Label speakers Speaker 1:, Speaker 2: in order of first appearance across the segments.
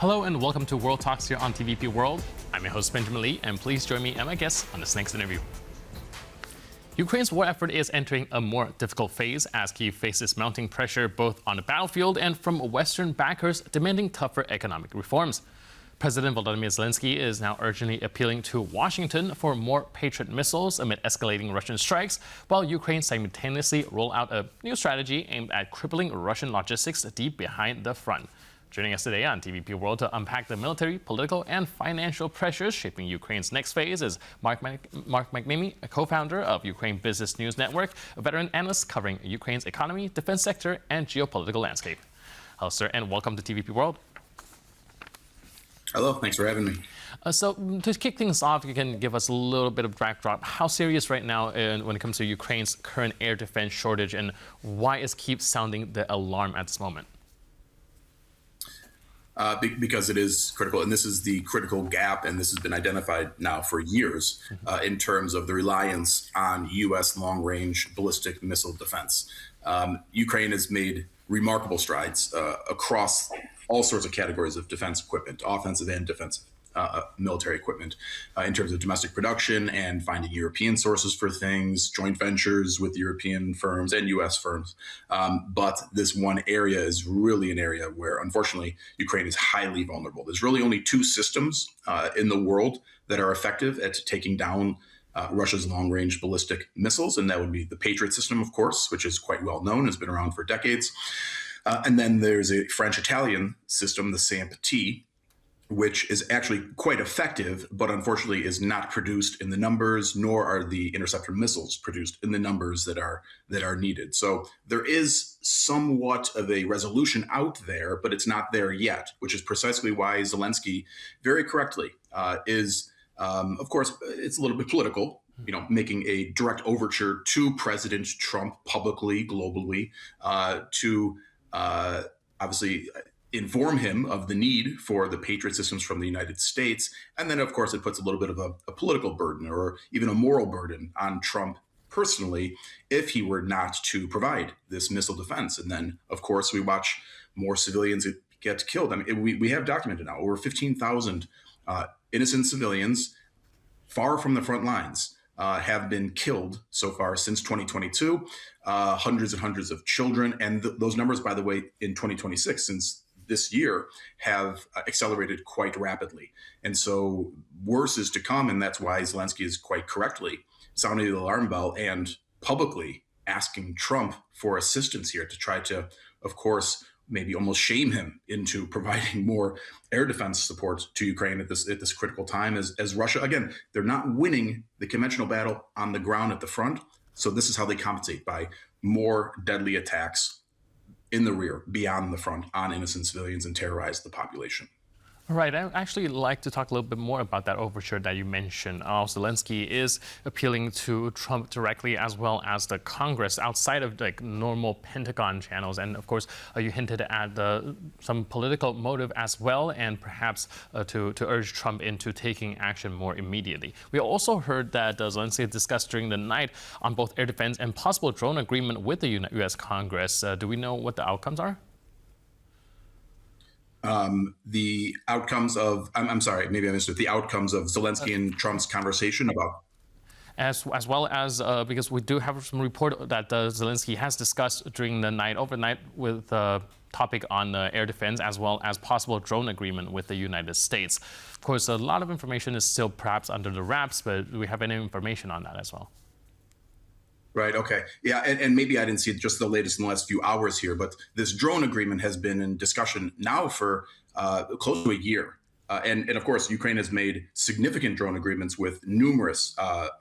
Speaker 1: Hello and welcome to World Talks here on TVP World. I'm your host Benjamin Lee, and please join me and my guests on this next interview. Ukraine's war effort is entering a more difficult phase as Kyiv faces mounting pressure both on the battlefield and from Western backers demanding tougher economic reforms. President Volodymyr Zelenskyy is now urgently appealing to Washington for more Patriot missiles amid escalating Russian strikes, while Ukraine simultaneously roll out a new strategy aimed at crippling Russian logistics deep behind the front. Joining us today on TVP World to unpack the military, political, and financial pressures shaping Ukraine's next phase is Mark McNamee, a co-founder of Ukraine Business News Network, a veteran analyst covering Ukraine's economy, defense sector, and geopolitical landscape. Hello, sir, and welcome to TVP World.
Speaker 2: Hello, thanks for having me.
Speaker 1: So to kick things off, you can give us a little bit of backdrop. How serious right now when it comes to Ukraine's current air defense shortage, and why is Kyiv sounding the alarm at this moment?
Speaker 2: Because it is critical, and this is the critical gap, and this has been identified now for years in terms of the reliance on U.S. long-range ballistic missile defense. Ukraine has made remarkable strides across all sorts of categories of defense equipment, offensive and defensive military equipment, in terms of domestic production and finding European sources for things, joint ventures with European firms and U.S. firms. But this one area is really an area where, unfortunately, Ukraine is highly vulnerable. There's really only two systems in the world that are effective at taking down Russia's long-range ballistic missiles, and that would be the Patriot system, of course, which is quite well known, has been around for decades. And then there's a French-Italian system, the SAMP-T, which is actually quite effective, but unfortunately is not produced in the numbers, nor are the interceptor missiles produced in the numbers that are needed. So there is somewhat of a resolution out there, but it's not there yet, which is precisely why Zelenskyy, very correctly, is, of course, it's a little bit political, making a direct overture to President Trump publicly, globally, to obviously inform him of the need for the Patriot systems from the United States. And then, of course, it puts a little bit of a political burden or even a moral burden on Trump personally if he were not to provide this missile defense. And then, of course, we watch more civilians get killed. I mean, we have documented now over 15,000 innocent civilians far from the front lines have been killed so far since 2022, hundreds and hundreds of children. And those numbers, by the way, in 2026, since this year, have accelerated quite rapidly. And so worse is to come. And that's why Zelenskyy is quite correctly sounding the alarm bell and publicly asking Trump for assistance here to try to, of course, maybe almost shame him into providing more air defense support to Ukraine at this critical time as Russia, again, they're not winning the conventional battle on the ground at the front. So this is how they compensate, by more deadly attacks in the rear, beyond the front, on innocent civilians and terrorize the population.
Speaker 1: All right, I'd actually like to talk a little bit more about that overture that you mentioned. Zelenskyy is appealing to Trump directly, as well as the Congress, outside of like normal Pentagon channels. And of course, you hinted at some political motive as well, and perhaps to urge Trump into taking action more immediately. We also heard that Zelenskyy discussed during the night on both air defense and possible drone agreement with the U.S. Congress. Do we know what the outcomes are?
Speaker 2: The outcomes of, I'm sorry, maybe I missed it, the outcomes of Zelenskyy and Trump's conversation about?
Speaker 1: As well as, because we do have some report that Zelenskyy has discussed during the night, overnight, with the topic on air defense, as well as possible drone agreement with the United States. Of course, a lot of information is still perhaps under the wraps, but do we have any information on that as well?
Speaker 2: Right. Okay. Yeah. And maybe I didn't see just the latest in the last few hours here, but this drone agreement has been in discussion now for close to a year. And of course, Ukraine has made significant drone agreements with numerous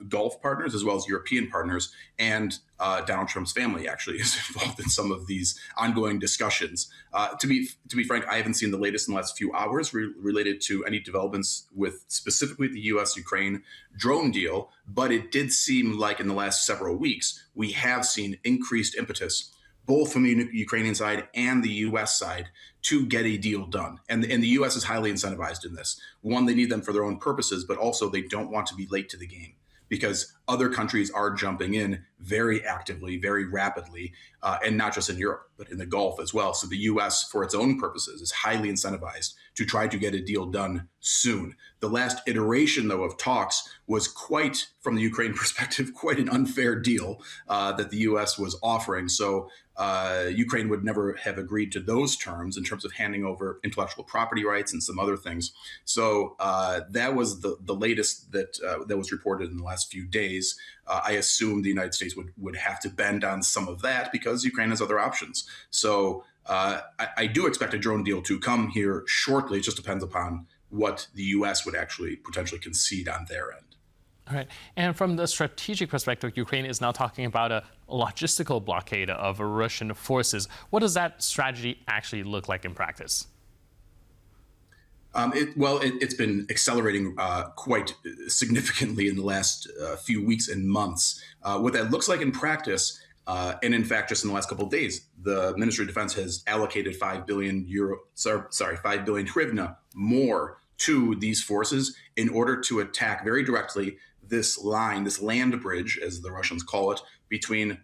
Speaker 2: Gulf partners as well as European partners. And Donald Trump's family actually is involved in some of these ongoing discussions. To be frank, I haven't seen the latest in the last few hours related to any developments with specifically the U.S.-Ukraine drone deal. But it did seem like in the last several weeks, we have seen increased impetus, both from the Ukrainian side and the U.S. side, to get a deal done. And the U.S. is highly incentivized in this. One, they need them for their own purposes, but also they don't want to be late to the game. Because other countries are jumping in very actively, very rapidly, and not just in Europe, but in the Gulf as well. So the U.S., for its own purposes, is highly incentivized to try to get a deal done soon. The last iteration, though, of talks was quite, from the Ukraine perspective, quite an unfair deal that the U.S. was offering. So Ukraine would never have agreed to those terms in terms of handing over intellectual property rights and some other things. So that was the latest that was reported in the last few days. I assume the United States would have to bend on some of that because Ukraine has other options. So I do expect a drone deal to come here shortly. It just depends upon what the U.S. would actually potentially concede on their end.
Speaker 1: All right. And from the strategic perspective, Ukraine is now talking about a logistical blockade of Russian forces. What does that strategy actually look like in practice?
Speaker 2: It's been accelerating quite significantly in the last few weeks and months. What that looks like in practice, and in fact, just in the last couple of days, the Ministry of Defense has allocated 5 billion hryvnia more to these forces in order to attack very directly this line, this land bridge, as the Russians call it, between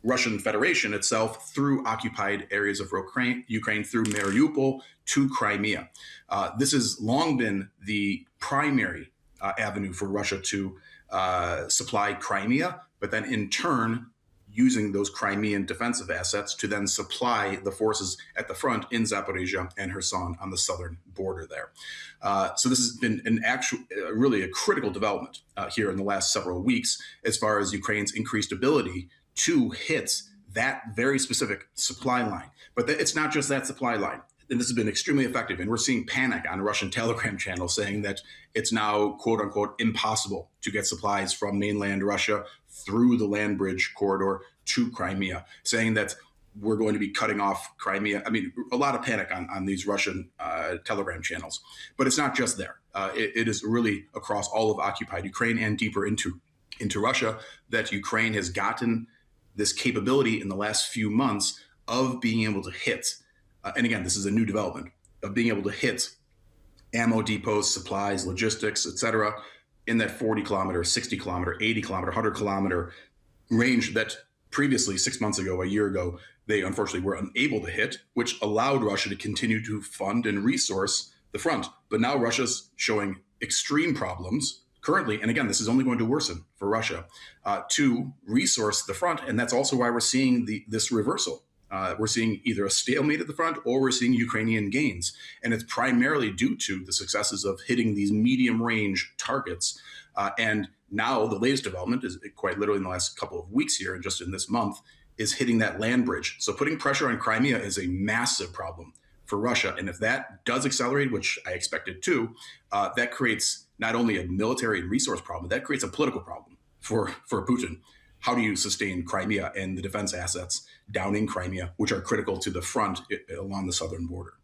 Speaker 2: Russian Federation itself through occupied areas of Ukraine through Mariupol to Crimea. This has long been the primary avenue for Russia to supply Crimea, but then in turn, using those Crimean defensive assets to then supply the forces at the front in Zaporizhia and Kherson on the southern border there. So this has been really a critical development here in the last several weeks as far as Ukraine's increased ability to hit that very specific supply line. But it's not just that supply line. And this has been extremely effective. And we're seeing panic on Russian Telegram channels saying that it's now, quote unquote, impossible to get supplies from mainland Russia through the land bridge corridor to Crimea, saying that we're going to be cutting off Crimea. I mean, a lot of panic on these Russian Telegram channels. But it's not just there. It is really across all of occupied Ukraine and deeper into Russia that Ukraine has gotten this capability in the last few months of being able to hit. And again, this is a new development of being able to hit ammo depots, supplies, logistics, et cetera, in that 40 kilometer, 60 kilometer, 80 kilometer, 100 kilometer range that previously, 6 months ago, a year ago, they unfortunately were unable to hit, which allowed Russia to continue to fund and resource the front. But now Russia's showing extreme problems currently, and again, this is only going to worsen for Russia, to resource the front. And that's also why we're seeing this reversal. We're seeing either a stalemate at the front or we're seeing Ukrainian gains. And it's primarily due to the successes of hitting these medium range targets. And now the latest development is quite literally in the last couple of weeks here, and just in this month, is hitting that land bridge. So putting pressure on Crimea is a massive problem for Russia. And if that does accelerate, which I expect it to, that creates not only a military and resource problem, that creates a political problem for Putin. How do you sustain Crimea and the defense assets down in Crimea, which are critical to the front along the southern border?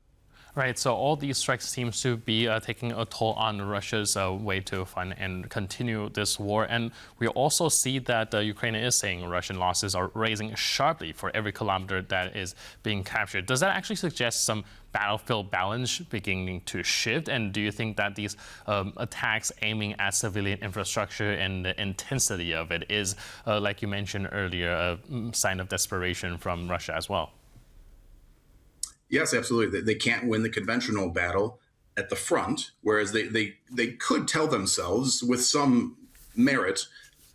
Speaker 1: Right, so all these strikes seems to be taking a toll on Russia's way to fund and continue this war. And we also see that Ukraine is saying Russian losses are rising sharply for every kilometer that is being captured. Does that actually suggest some battlefield balance beginning to shift? And do you think that these attacks aiming at civilian infrastructure and the intensity of it is, like you mentioned earlier, a sign of desperation from Russia as well?
Speaker 2: Yes, absolutely. They can't win the conventional battle at the front, whereas they could tell themselves with some merit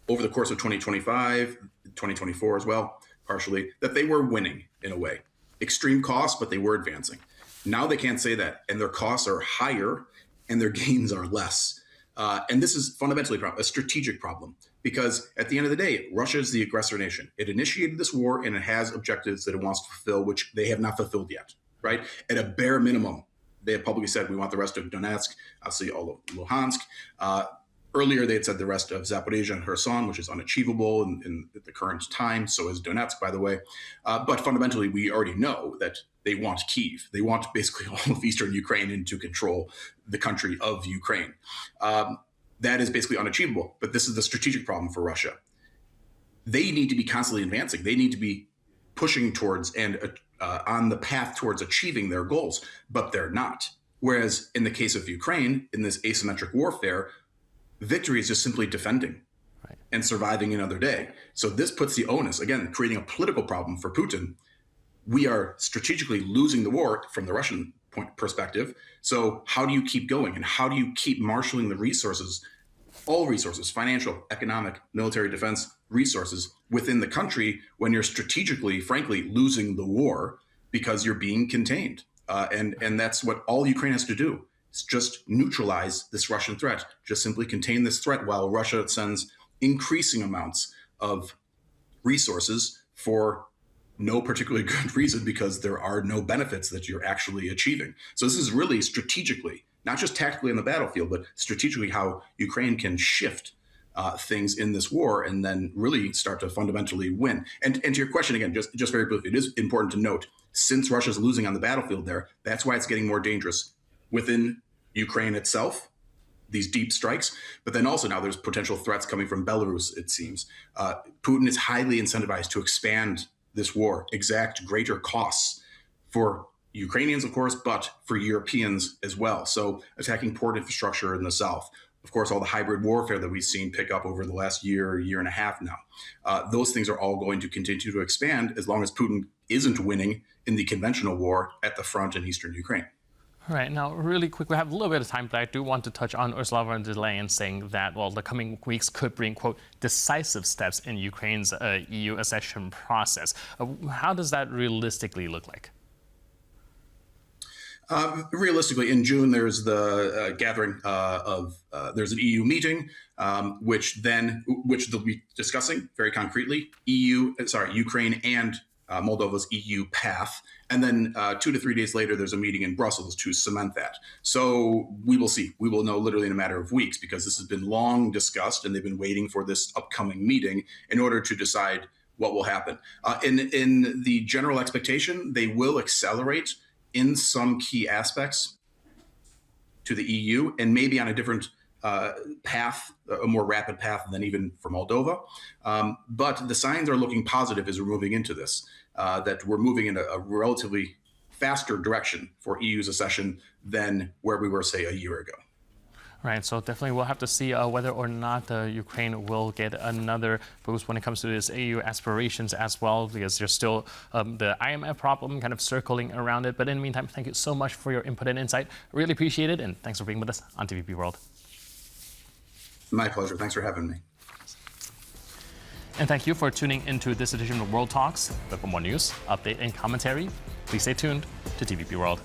Speaker 2: over the course of 2025, 2024 as well, partially, that they were winning in a way. Extreme costs, but they were advancing. Now they can't say that, and their costs are higher and their gains are less. And this is fundamentally a strategic problem, because at the end of the day, Russia is the aggressor nation. It initiated this war and it has objectives that it wants to fulfill, which they have not fulfilled yet. Right? At a bare minimum, they have publicly said we want the rest of Donetsk, obviously all of Luhansk. Earlier, they had said the rest of Zaporizhia and Kherson, which is unachievable in the current time. So is Donetsk, by the way. But fundamentally, we already know that they want Kyiv. They want basically all of eastern Ukraine and to control the country of Ukraine. That is basically unachievable. But this is the strategic problem for Russia. They need to be constantly advancing. They need to be pushing towards and on the path towards achieving their goals, but they're not. Whereas in the case of Ukraine, in this asymmetric warfare, Victory is just simply defending and surviving another day. So this puts the onus, again, creating a political problem for Putin. We are strategically losing the war from the Russian perspective. So how do you keep going? And how do you keep marshaling the resources, all resources, financial, economic, military, defense resources within the country when you're strategically, frankly, losing the war because you're being contained? And that's what all Ukraine has to do. It's just neutralize this Russian threat, just simply contain this threat while Russia sends increasing amounts of resources for no particularly good reason, because there are no benefits that you're actually achieving. So this is really strategically, not just tactically on the battlefield, but strategically how Ukraine can shift things in this war and then really start to fundamentally win. And to your question again, just very briefly, it is important to note, since Russia's losing on the battlefield there, that's why it's getting more dangerous within Ukraine itself, these deep strikes, but then also now there's potential threats coming from Belarus, it seems. Putin is highly incentivized to expand this war, exact greater costs for Ukrainians, of course, but for Europeans as well. So attacking port infrastructure in the south, of course, all the hybrid warfare that we've seen pick up over the last year and a half now. Those things are all going to continue to expand as long as Putin isn't winning in the conventional war at the front in eastern Ukraine.
Speaker 1: All right, now really quick, we have a little bit of time, but I do want to touch on Ursula von der Leyen saying that, well, the coming weeks could bring, quote, decisive steps in Ukraine's EU accession process. How does that realistically look like?
Speaker 2: Realistically, in June, there's the gathering there's an EU meeting, which they'll be discussing very concretely Ukraine and Moldova's EU path. And then 2 to 3 days later, there's a meeting in Brussels to cement that. So we will see. We will know literally in a matter of weeks, because this has been long discussed and they've been waiting for this upcoming meeting in order to decide what will happen. In the general expectation, they will accelerate in some key aspects to the EU and maybe on a different path, a more rapid path than even for Moldova. But the signs are looking positive as we're moving into this, that we're moving in a relatively faster direction for EU's accession than where we were, say, a year ago.
Speaker 1: Right, so definitely we'll have to see whether or not Ukraine will get another boost when it comes to its EU aspirations as well, because there's still the IMF problem kind of circling around it. But in the meantime, thank you so much for your input and insight. Really appreciate it, and thanks for being with us on TVP World.
Speaker 2: My pleasure. Thanks for having me.
Speaker 1: And thank you for tuning into this edition of World Talks. But for more news, update, and commentary, please stay tuned to TVP World.